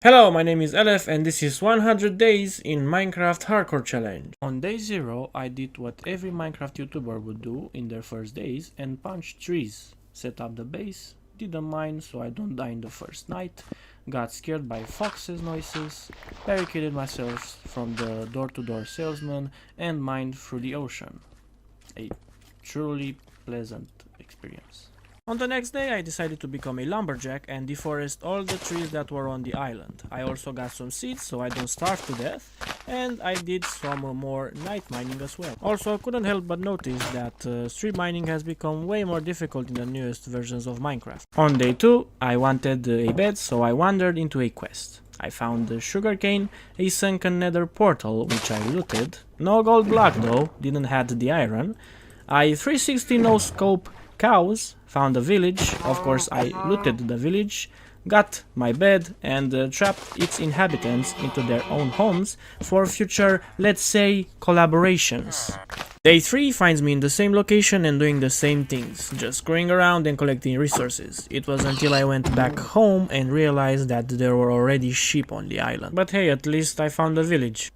Hello, my name is ELEF and this is 100 days in Minecraft Hardcore Challenge. On day 0, I did what every Minecraft YouTuber would do in their first days and punched trees. Set up the base, did a mine so I don't die in the first night, got scared by foxes' noises, barricaded myself from the door-to-door salesman and mined through the ocean. A truly pleasant experience. On the next day I decided to become a lumberjack and deforest all the trees that were on the island. I also got some seeds so I don't starve to death, and I did some more night mining as well. Also, I couldn't help but notice that street mining has become way more difficult in the newest versions of Minecraft. On day 2 I wanted a bed, so I wandered into a quest. I found the sugarcane, a sunken nether portal which I looted. No gold block though, didn't have the iron. I 360 no scope cows, found a village, of course I looted the village, got my bed and trapped its inhabitants into their own homes for future, let's say, collaborations. Day 3 finds me in the same location and doing the same things, just screwing around and collecting resources. It was until I went back home and realized that there were already sheep on the island. But hey, at least I found a village.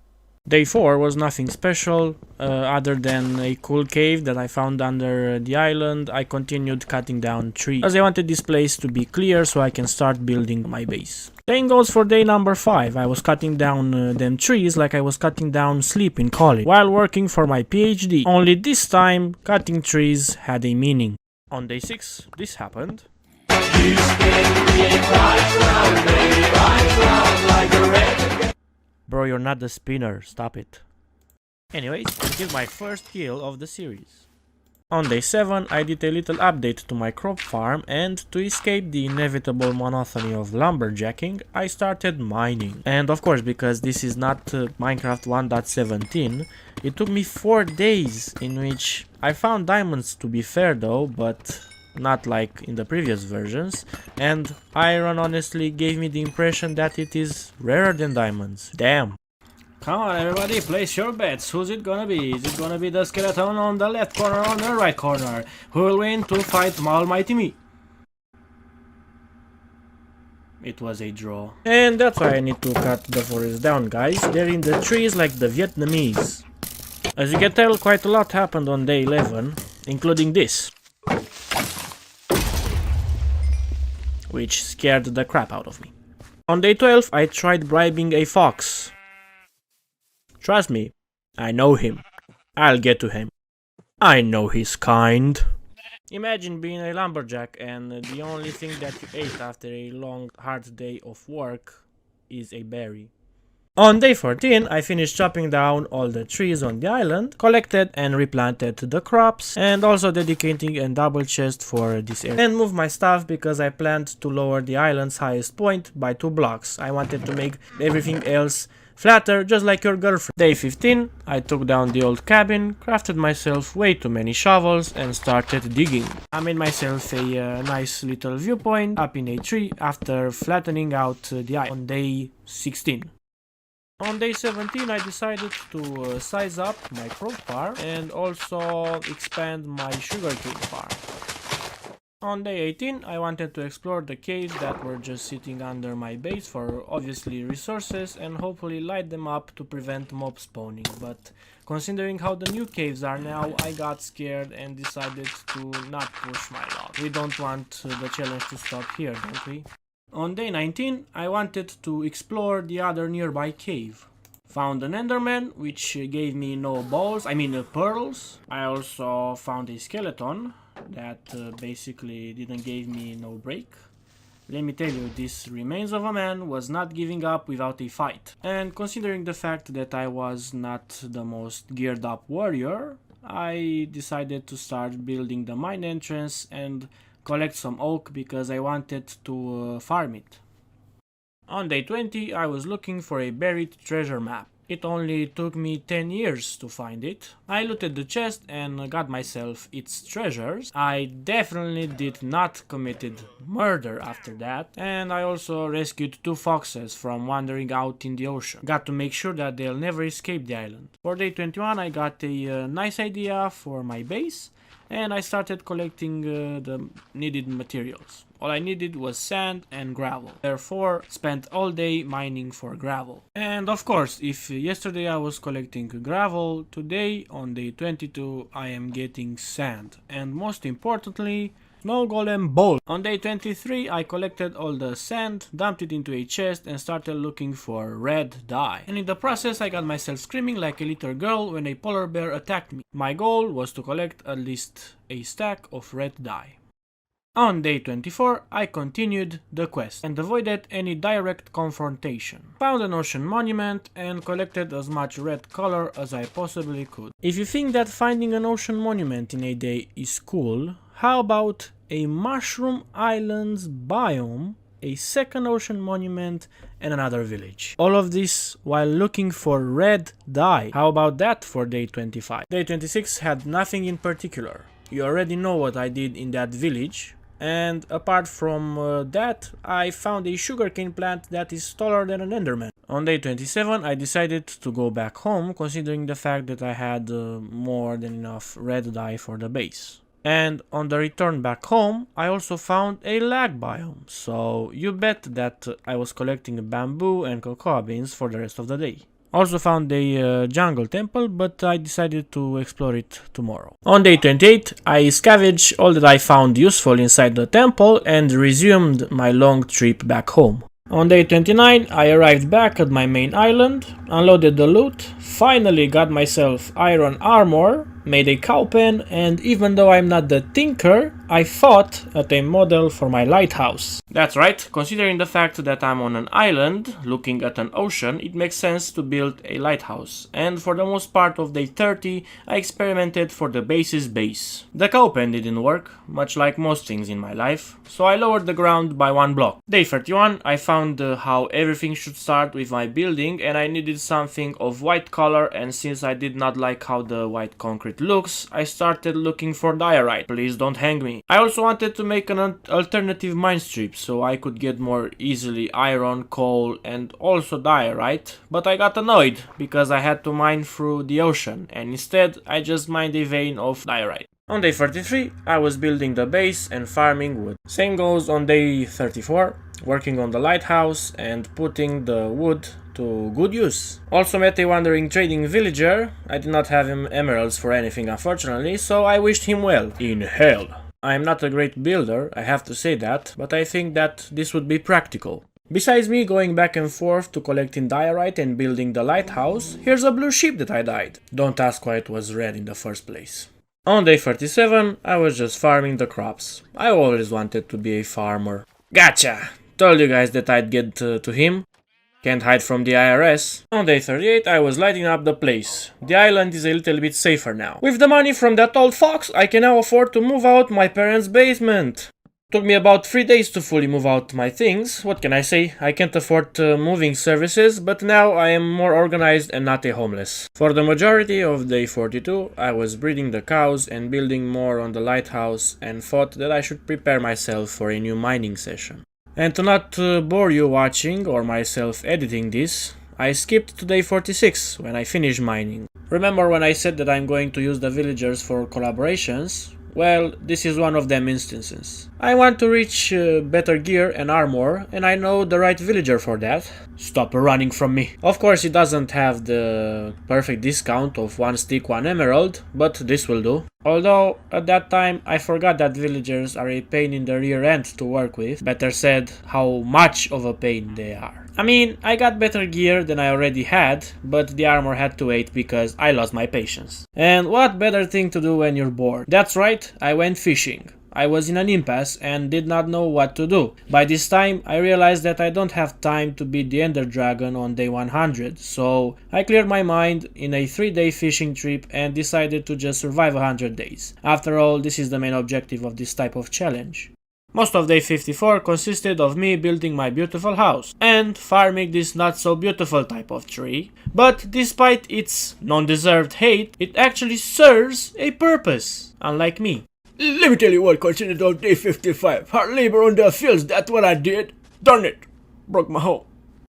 Day 4 was nothing special, other than a cool cave that I found under the island. I continued cutting down trees, as I wanted this place to be clear so I can start building my base. Same goes for day number 5, I was cutting down them trees like I was cutting down sleep in college, while working for my PhD. Only this time, cutting trees had a meaning. On day 6, this happened. You spin me right round, baby, right round like a record. Bro, you're not the spinner, stop it. Anyways, this is my first kill of the series. On day 7, I did a little update to my crop farm, and to escape the inevitable monotony of lumberjacking, I started mining. And of course, because this is not Minecraft 1.17, it took me 4 days, in which I found diamonds, to be fair though, but not like in the previous versions, and iron honestly gave me the impression that it is rarer than diamonds. Damn. Come on everybody, place your bets. Who's it gonna be? Is it gonna be the skeleton on the left corner or on the right corner? Who will win to fight almighty me? It was a draw. And that's why I need to cut the forest down, guys. They're in the trees like the Vietnamese. As you can tell, quite a lot happened on day 11, including this, which scared the crap out of me. On day 12, I tried bribing a fox. Trust me, I know him. I'll get to him. I know his kind. Imagine being a lumberjack and the only thing that you ate after a long, hard day of work is a berry. On day 14, I finished chopping down all the trees on the island, collected and replanted the crops, and also dedicating a double chest for this area. And moved my stuff because I planned to lower the island's highest point by 2 blocks. I wanted to make everything else flatter, just like your girlfriend. Day 15, I took down the old cabin, crafted myself way too many shovels, and started digging. I made myself a nice little viewpoint up in a tree after flattening out the island. On day 16. On day 17, I decided to size up my crop farm and also expand my sugarcane farm. On day 18, I wanted to explore the caves that were just sitting under my base for obviously resources and hopefully light them up to prevent mob spawning, but considering how the new caves are now, I got scared and decided to not push my luck. We don't want the challenge to stop here, don't we? On day 19, I wanted to explore the other nearby cave. Found an enderman, which gave me no pearls. I also found a skeleton that basically didn't give me no break. Let me tell you, this remains of a man was not giving up without a fight. And considering the fact that I was not the most geared up warrior, I decided to start building the mine entrance and collect some oak because I wanted to farm it. On day 20, I was looking for a buried treasure map. It only took me 10 years to find it. I looted the chest and got myself its treasures. I definitely did not committed murder after that, and I also rescued 2 foxes from wandering out in the ocean. Got to make sure that they'll never escape the island. For day 21, I got a nice idea for my base, and I started collecting the needed materials. All I needed was sand and gravel. Therefore, spent all day mining for gravel. And of course, if yesterday I was collecting gravel, today on day 22 I am getting sand. And most importantly, snow golem bolt. On day 23 I collected all the sand, dumped it into a chest and started looking for red dye. And in the process I got myself screaming like a little girl when a polar bear attacked me. My goal was to collect at least a stack of red dye. On day 24, I continued the quest and avoided any direct confrontation. Found an ocean monument and collected as much red color as I possibly could. If you think that finding an ocean monument in a day is cool, how about a mushroom islands biome, a second ocean monument and another village? All of this while looking for red dye. How about that for day 25? Day 26 had nothing in particular. You already know what I did in that village. And apart from that, I found a sugarcane plant that is taller than an enderman. On day 27, I decided to go back home, considering the fact that I had more than enough red dye for the base. And on the return back home, I also found a lag biome, so you bet that I was collecting bamboo and cocoa beans for the rest of the day. Also found a jungle temple, but I decided to explore it tomorrow. On day 28, I scavenged all that I found useful inside the temple and resumed my long trip back home. On day 29, I arrived back at my main island, unloaded the loot, finally got myself iron armor, made a cow pen, and even though I'm not the tinker, I fought at a model for my lighthouse. That's right, considering the fact that I'm on an island looking at an ocean, it makes sense to build a lighthouse. And for the most part of day 30, I experimented for the base's base. The cow pen didn't work, much like most things in my life, so I lowered the ground by 1 block. Day 31, I found how everything should start with my building, and I needed something of white color, and since I did not like how the white concrete looks, I started looking for diorite. Please don't hang me. I also wanted to make an alternative mine strip so I could get more easily iron, coal and also diorite, but I got annoyed because I had to mine through the ocean and instead I just mined a vein of diorite. On day 33 I was building the base and farming wood. Same goes on day 34, working on the lighthouse and putting the wood to good use. Also met a wandering trading villager. I did not have him emeralds for anything unfortunately, so I wished him well in hell. I am not a great builder, I have to say that, but I think that this would be practical. Besides me going back and forth to collecting diorite and building the lighthouse, here's a blue sheep that I dyed. Don't ask why it was red in the first place. On day 37, I was just farming the crops. I always wanted to be a farmer. Gotcha! Told you guys that I'd get to him. Can't hide from the IRS. On day 38 I was lighting up the place. The island is a little bit safer now. With the money from that old fox, I can now afford to move out my parents' basement. Took me about 3 days to fully move out my things. What can I say? I can't afford moving services, but now I am more organized and not a homeless. For the majority of day 42, I was breeding the cows and building more on the lighthouse and thought that I should prepare myself for a new mining session. And to not bore you watching or myself editing this, I skipped to day 46 when I finished mining. Remember when I said that I'm going to use the villagers for collaborations? Well, this is one of them instances. I want to reach better gear and armor, and I know the right villager for that. Stop running from me. Of course, it doesn't have the perfect discount of 1 stick, 1 emerald, but this will do. Although, at that time, I forgot that villagers are a pain in the rear end to work with. Better said, how much of a pain they are. I mean, I got better gear than I already had, but the armor had to wait because I lost my patience. And what better thing to do when you're bored? That's right, I went fishing. I was in an impasse and did not know what to do. By this time, I realized that I don't have time to beat the Ender Dragon on day 100, so I cleared my mind in a 3-day fishing trip and decided to just survive 100 days. After all, this is the main objective of this type of challenge. Most of day 54 consisted of me building my beautiful house and farming this not so beautiful type of tree, but despite its non-deserved hate, it actually serves a purpose, unlike me. Let me tell you what consisted of day 55. Hard labor on the fields, that's what I did. Darn it, broke my hoe.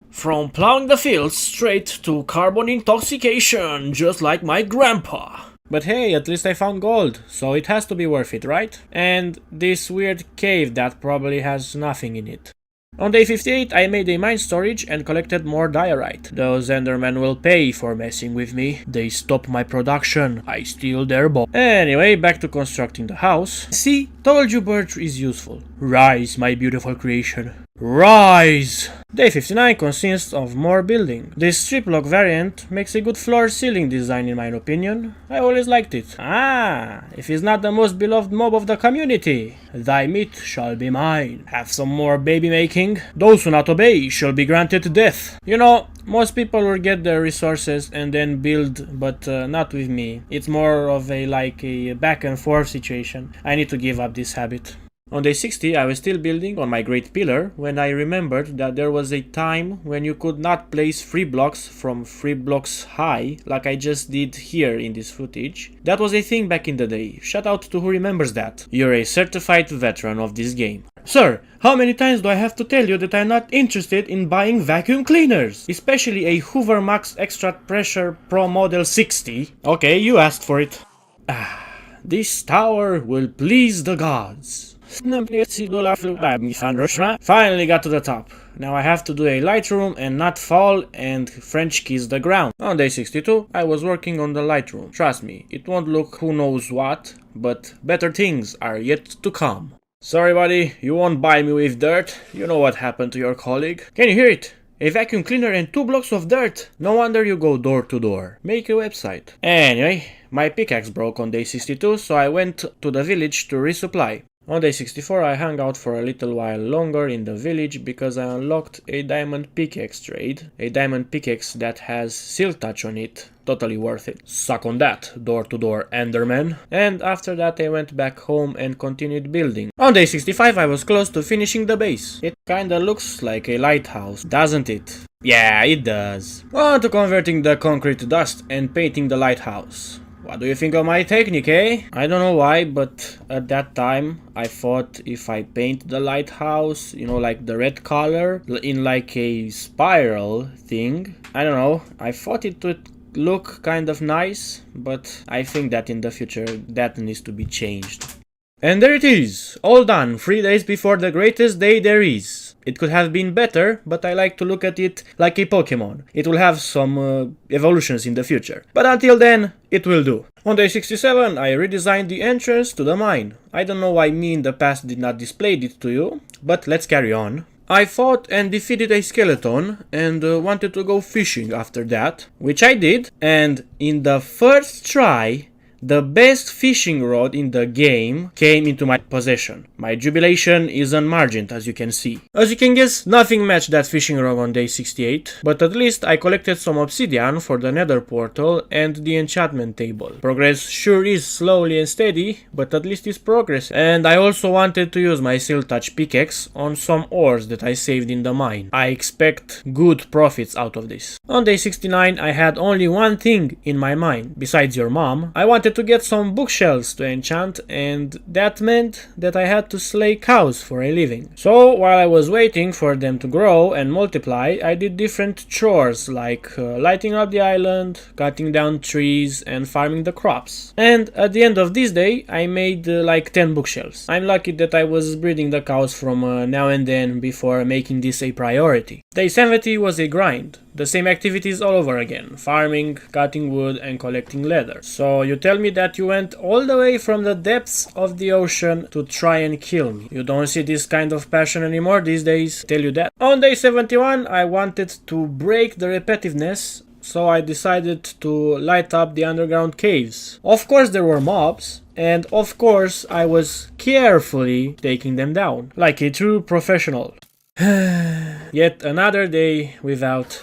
From plowing the fields straight to carbon intoxication, just like my grandpa. But hey, at least I found gold, so it has to be worth it, right? And this weird cave that probably has nothing in it. On day 58, I made a mine storage and collected more diorite. Those Endermen will pay for messing with me. They stop my production. I steal their ball. Anyway, back to constructing the house. See, told you birch is useful. Rise, my beautiful creation. Rise! Day 59 consists of more building. This strip block variant makes a good floor ceiling design in my opinion. I always liked it. Ah, if he's not the most beloved mob of the community, thy meat shall be mine. Have some more baby making. Those who not obey shall be granted death. You know, most people will get their resources and then build, but not with me. It's more of a back and forth situation. I need to give up this habit. On day 60, I was still building on my great pillar when I remembered that there was a time when you could not place 3 blocks from 3 blocks high like I just did here in this footage. That was a thing back in the day. Shout out to who remembers that. You're a certified veteran of this game. Sir, how many times do I have to tell you that I'm not interested in buying vacuum cleaners? Especially a Hoover Max Extra Pressure Pro Model 60. Okay, you asked for it. This tower will please the gods. Finally got to the top. Now I have to do a light room and not fall and French kiss the ground. On day 62, I was working on the light room. Trust me, it won't look who knows what, but better things are yet to come. Sorry buddy, you won't buy me with dirt. You know what happened to your colleague. Can you hear it? A vacuum cleaner and 2 blocks of dirt. No wonder you go door to door. Make a website. Anyway, my pickaxe broke on day 62, so I went to the village to resupply. On day 64 I hung out for a little while longer in the village because I unlocked a diamond pickaxe trade. A diamond pickaxe that has seal touch on it. Totally worth it. Suck on that, door to door Enderman. And after that I went back home and continued building. On day 65 I was close to finishing the base. It kinda looks like a lighthouse, doesn't it? Yeah, it does. On to converting the concrete to dust and painting the lighthouse. What do you think of my technique, eh? I don't know why, but at that time I thought if I paint the lighthouse, you know, like the red color, in like a spiral thing, I don't know, I thought it would look kind of nice, but I think that in the future that needs to be changed. And there it is, all done, 3 days before the greatest day there is. It could have been better, but I like to look at it like a Pokemon. It will have some evolutions in the future. But until then, it will do. On day 67, I redesigned the entrance to the mine. I don't know why me in the past did not display it to you, but let's carry on. I fought and defeated a skeleton and wanted to go fishing after that, which I did, and in the first try, the best fishing rod in the game came into my possession. My jubilation is unmargined, as you can see. As you can guess, nothing matched that fishing rod on day 68, but at least I collected some obsidian for the nether portal and the enchantment table. Progress sure is slowly and steady, but at least it's progress. And I also wanted to use my seal touch pickaxe on some ores that I saved in the mine. I expect good profits out of this. On day 69, I had only one thing in my mind, besides your mom. I wanted to get some bookshelves to enchant, and that meant that I had to slay cows for a living. So while I was waiting for them to grow and multiply, I did different chores like lighting up the island, cutting down trees and farming the crops. And at the end of this day I made like 10 bookshelves. I'm lucky that I was breeding the cows from now and then before making this a priority. Day 70 was a grind. The same activities all over again, farming, cutting wood and collecting leather. So you tell me that you went all the way from the depths of the ocean to try and kill me. You don't see this kind of passion anymore these days, tell you that. On day 71 I wanted to break the repetitiveness, so I decided to light up the underground caves. Of course there were mobs, and of course I was carefully taking them down, like a true professional. Yet another day without...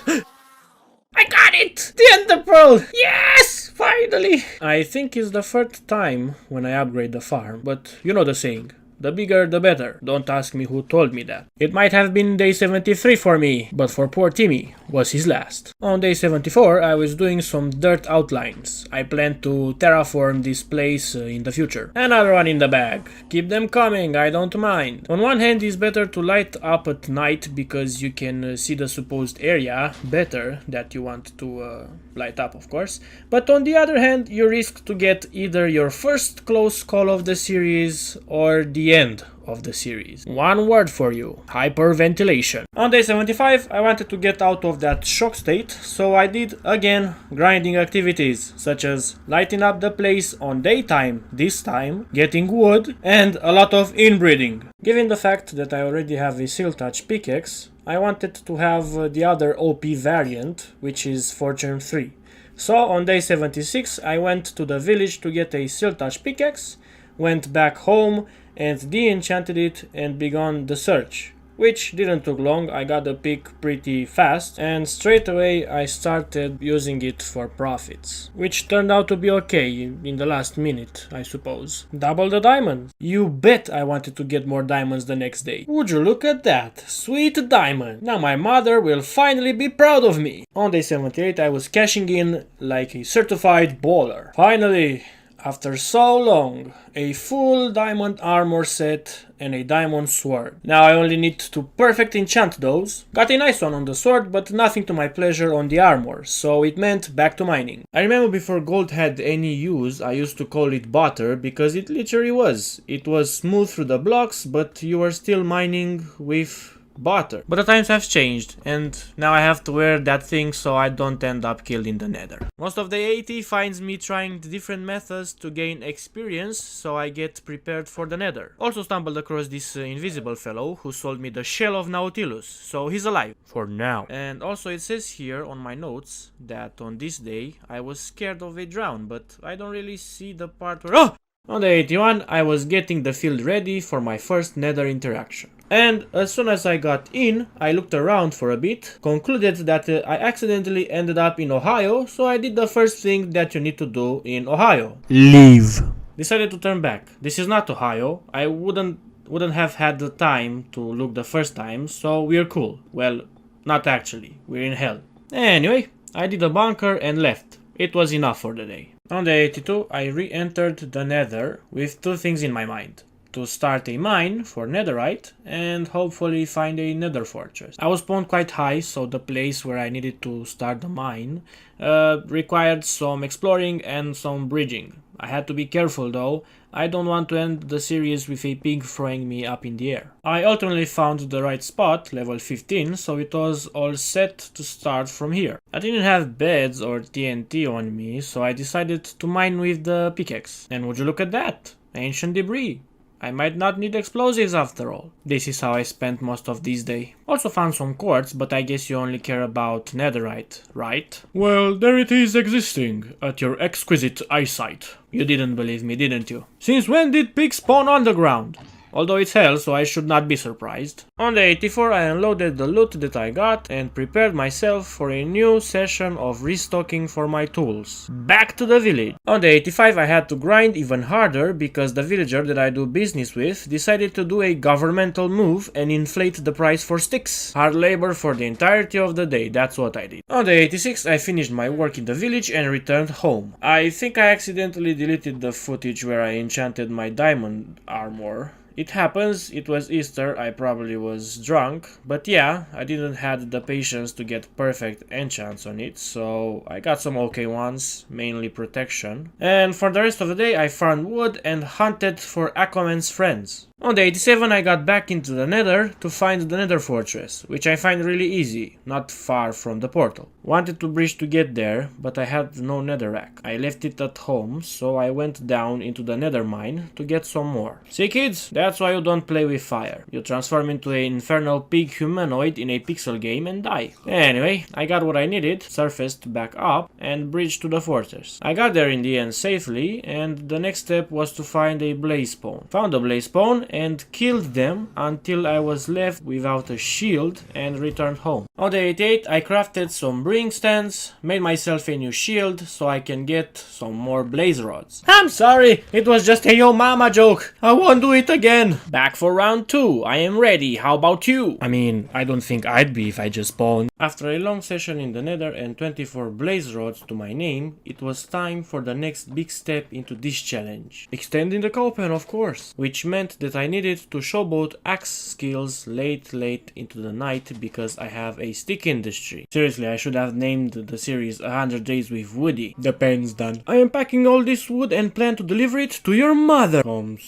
I got it! The Ender Pearl! Yes! Finally! I think it's the third time when I upgrade the farm, but you know the saying. The bigger the better. Don't ask me who told me that. It might have been day 73 for me, but for poor Timmy, was his last. On day 74, I was doing some dirt outlines. I plan to terraform this place in the future. Another one in the bag. Keep them coming, I don't mind. On one hand, it's better to light up at night because you can see the supposed area better that you want to light up, of course. But on the other hand, you risk to get either your first close call of the series or the end of the series. One word for you: hyperventilation. On day 75, I wanted to get out of that shock state, so I did again grinding activities such as lighting up the place on daytime this time, getting wood, and a lot of inbreeding. Given the fact that I already have a Seal Touch pickaxe, I wanted to have the other OP variant, which is Fortune 3. So on day 76, I went to the village to get a Seal Touch pickaxe, went back home and de-enchanted it and began the search, which didn't take long. I got the pick pretty fast and straight away I started using it for profits, which turned out to be okay in the last minute, I suppose. Double the diamonds. You bet I wanted to get more diamonds the next day. Would you look at that? Sweet diamond. Now my mother will finally be proud of me. On day 78 I was cashing in like a certified baller. Finally, after so long, a full diamond armor set and a diamond sword. Now I only need to perfect enchant those. Got a nice one on the sword, but nothing to my pleasure on the armor, so it meant back to mining. I remember before gold had any use, I used to call it butter because it literally was. It was smooth through the blocks, but you were still mining with butter. But the times have changed, and now I have to wear that thing so I don't end up killed in the nether. Most of the 80 finds me trying different methods to gain experience, so I get prepared for the nether. Also stumbled across this invisible fellow who sold me the shell of Nautilus, so he's alive. For now. And also it says here on my notes that on this day I was scared of a drown, but I don't really see the part where— oh! On day 81 I was getting the field ready for my first nether interaction. And as soon as I got in, I looked around for a bit, concluded that I accidentally ended up in Ohio, so I did the first thing that you need to do in Ohio. Leave. Decided to turn back. This is not Ohio. I wouldn't have had the time to look the first time, so we're cool. Well, not actually. We're in hell. Anyway, I did a bunker and left. It was enough for the day. On day 82, I re-entered the nether with two things in my mind: to start a mine for netherite and hopefully find a nether fortress. I was spawned quite high, so the place where I needed to start the mine required some exploring and some bridging. I had to be careful though. I don't want to end the series with a pig throwing me up in the air. I ultimately found the right spot, level 15, so it was all set to start from here. I didn't have beds or TNT on me, so I decided to mine with the pickaxe. And would you look at that? Ancient debris. I might not need explosives after all. This is how I spent most of this day. Also found some quartz, but I guess you only care about netherite, right? Well, there it is existing, at your exquisite eyesight. You didn't believe me, didn't you? Since when did pigs spawn underground? Although it's hell, so I should not be surprised. On day 84 I unloaded the loot that I got and prepared myself for a new session of restocking for my tools. Back to the village. On day 85 I had to grind even harder because the villager that I do business with decided to do a governmental move and inflate the price for sticks. Hard labor for the entirety of the day, that's what I did. On day 86 I finished my work in the village and returned home. I think I accidentally deleted the footage where I enchanted my diamond armor. It happens, it was Easter, I probably was drunk, but yeah, I didn't have the patience to get perfect enchants on it, so I got some okay ones, mainly protection. And for the rest of the day I farmed wood and hunted for Aquaman's friends. On day 87 I got back into the nether to find the nether fortress, which I find really easy, not far from the portal. Wanted to bridge to get there, but I had no netherrack. I left it at home, so I went down into the nether mine to get some more. See kids, that's why you don't play with fire. You transform into an infernal pig humanoid in a pixel game and die. Anyway, I got what I needed, surfaced back up, and bridged to the fortress. I got there in the end safely, and the next step was to find a blaze spawn. Found a blaze spawn, and killed them until I was left without a shield and returned home. On day 88 I crafted some brewing stands, made myself a new shield so I can get some more blaze rods. I'm sorry, it was just a yo mama joke. I won't do it again. Back for round 2. I am ready. How about you? I mean, I don't think I'd be if I just spawned. After a long session in the nether and 24 blaze rods to my name, it was time for the next big step into this challenge. Extending the copen, of course, which meant that I needed to showboat axe skills late into the night because I have a stick industry. Seriously, I should have named the series 100 Days with Woody. The pen's done. I am packing all this wood and plan to deliver it to your mother. Come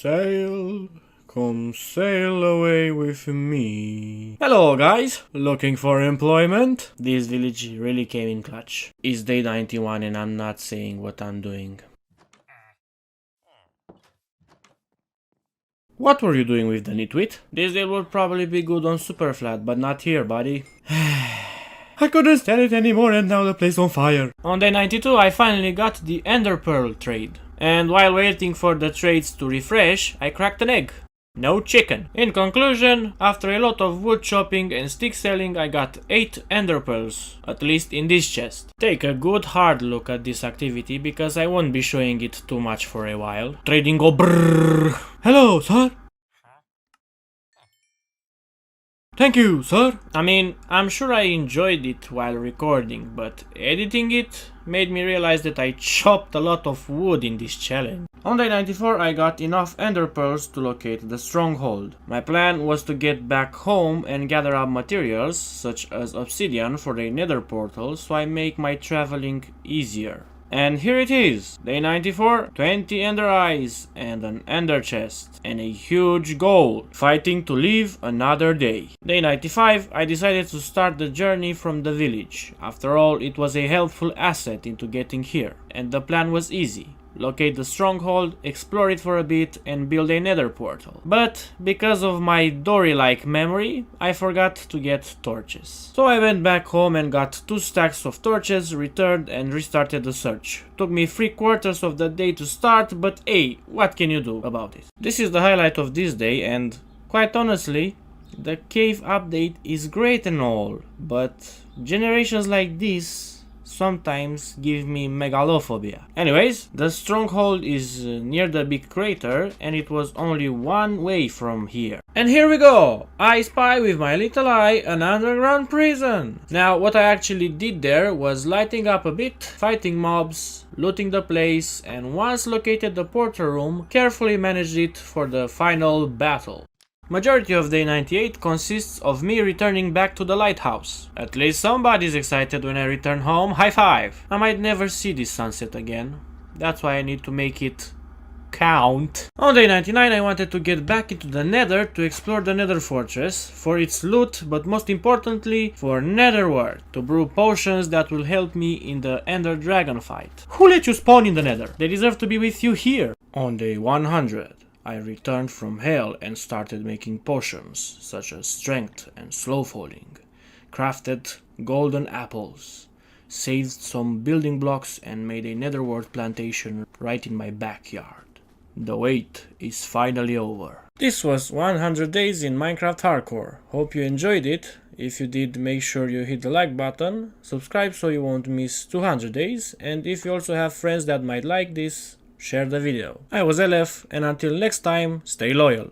sail away with me. Hello guys, looking for employment? This village really came in clutch. It's day 91 and I'm not saying what I'm doing. What were you doing with the nitwit? This deal would probably be good on Superflat, but not here, buddy. I couldn't stand it anymore and now the place on fire. On day 92 I finally got the Ender Pearl trade. And while waiting for the trades to refresh, I cracked an egg. No chicken. In conclusion, after a lot of wood chopping and stick selling, I got 8 ender pearls, at least in this chest. Take a good hard look at this activity because I won't be showing it too much for a while. Trading go brrrr. Hello, sir. Thank you, sir. I mean, I'm sure I enjoyed it while recording, but editing it made me realize that I chopped a lot of wood in this challenge. On day 94 I got enough ender pearls to locate the stronghold. My plan was to get back home and gather up materials such as obsidian for the nether portal so I make my traveling easier. And here it is, day 94, 20 ender eyes and an ender chest and a huge goal, fighting to live another day. Day 95, I decided to start the journey from the village. After all, it was a helpful asset into getting here, and the plan was easy. Locate the stronghold, explore it for a bit and build a nether portal. But because of my Dory-like memory, I forgot to get torches. So I went back home and got 2 stacks of torches, returned and restarted the search. Took me 3/4 of the day to start, but hey, what can you do about it? This is the highlight of this day and quite honestly, the cave update is great and all, but generations like this sometimes give me megalophobia. Anyways, the stronghold is near the big crater and it was only one way from here. And here we go! I spy with my little eye an underground prison! Now what I actually did there was lighting up a bit, fighting mobs, looting the place, and once located the portal room, carefully managed it for the final battle. Majority of day 98 consists of me returning back to the lighthouse. At least somebody's excited when I return home, high five! I might never see this sunset again, that's why I need to make it count. On day 99 I wanted to get back into the nether to explore the nether fortress, for its loot, but most importantly for netherwort, to brew potions that will help me in the ender dragon fight. Who let you spawn in the nether? They deserve to be with you here. On day 100 I returned from hell and started making potions, such as strength and slow falling, crafted golden apples, saved some building blocks and made a netherwort plantation right in my backyard. The wait is finally over. This was 100 days in Minecraft Hardcore. Hope you enjoyed it. If you did, make sure you hit the like button, subscribe so you won't miss 200 days, and if you also have friends that might like this, share the video. I was ELEF, and until next time, stay loyal.